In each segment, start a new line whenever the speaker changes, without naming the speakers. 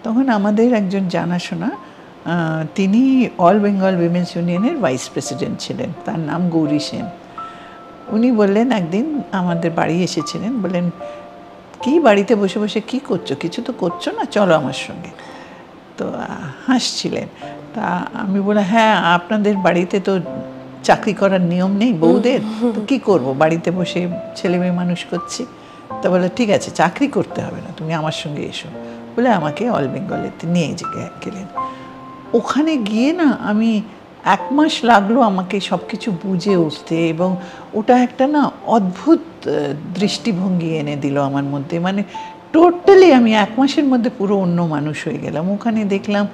তখন আমাদের একজন জানাশোনা তিনি অল বেঙ্গল উইমেন্স ইউনিয়নের ভাইস প্রেসিডেন্ট ছিলেন, তার নাম গৌরী সেন। উনি বললেন, একদিন আমাদের বাড়ি এসেছিলেন, বললেন কি বাড়িতে বসে বসে কি করছো, কিছু তো করছো না, চলো আমার সঙ্গে। তো হাসছিলেন। তা আমি বললাম, হ্যাঁ আপনাদের বাড়িতে তো চাকরি করার নিয়ম নেই বউদের, তো কী করবো, বাড়িতে বসে ছেলে মেয়ে মানুষ করছি। তা বলে ঠিক আছে, চাকরি করতে হবে না, তুমি আমার সঙ্গে এসো, বলে আমাকে অল বেঙ্গলেতে নিয়ে গেলেন। ওখানে গিয়ে না আমি 1 মাস লাগলো আমাকে সব কিছু বুঝে উঠতে, এবং ওটা একটা না অদ্ভুত দৃষ্টিভঙ্গি এনে দিল আমার মধ্যে। মানে টোটালি আমি 1 মাসের মধ্যে পুরো অন্য মানুষ হয়ে গেলাম। ওখানে দেখলাম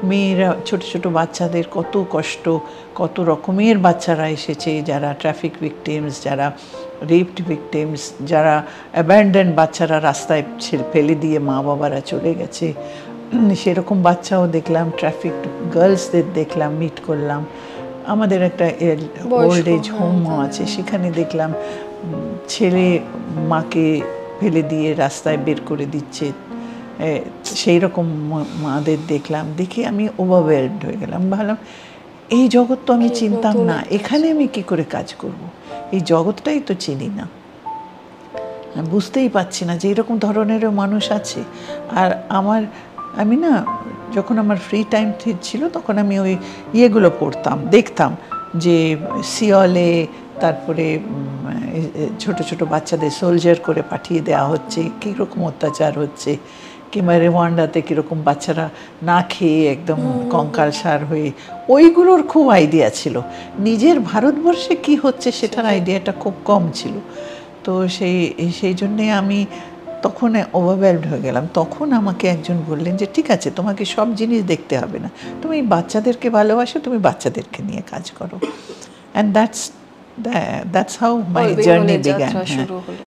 মেয়েরা, ছোট ছোট বাচ্চাদের কত কষ্ট, কত রকমের বাচ্চারা এসেছে, যারা ট্রাফিক ভিকটিমস, যারা রেপড ভিকটিমস, যারা অ্যাব্যান্ডন বাচ্চারা রাস্তায় ফেলে দিয়ে মা বাবারা চলে গেছে, সেরকম বাচ্চাও দেখলাম। ট্রাফিক গার্লসদের দেখলাম, মিট করলাম। আমাদের একটা ওল্ড এজ হোমও আছে, সেখানে দেখলাম ছেলে মাকে ফেলে দিয়ে রাস্তায় বের করে দিচ্ছে, সেই রকম মাদের দেখলাম। দেখে আমি ওভারওয়েলড হয়ে গেলাম। ভাবলাম এই জগৎ তো আমি চিনতাম না, এখানে আমি কি করে কাজ করব, এই জগৎটাই তো চিনি না, বুঝতেই পারছি না যে এরকম ধরনেরও মানুষ আছে। আর আমি না, যখন আমার ফ্রি টাইম ছিল তখন আমি ওই ইয়েগুলো পড়তাম, দেখতাম যে সিওলে, তারপরে ছোট ছোট বাচ্চাদের সোলজার করে পাঠিয়ে দেওয়া হচ্ছে, কীরকম অত্যাচার হচ্ছে, কিংবা রেওয়ান্ডাতে কীরকম বাচ্চারা না খেয়ে একদম কঙ্কালসার হয়ে, ওইগুলোর খুব আইডিয়া ছিল। নিজের ভারতবর্ষে কি হচ্ছে সেটার আইডিয়াটা খুব কম ছিল। তো সেই জন্যে আমি তখন ওভারওয়েলড হয়ে গেলাম। তখন আমাকে একজন বললেন যে ঠিক আছে, তোমাকে সব জিনিস দেখতে হবে না, তুমি বাচ্চাদেরকে ভালোবাসো, তুমি বাচ্চাদেরকে নিয়ে কাজ করো। And that's how my journey began.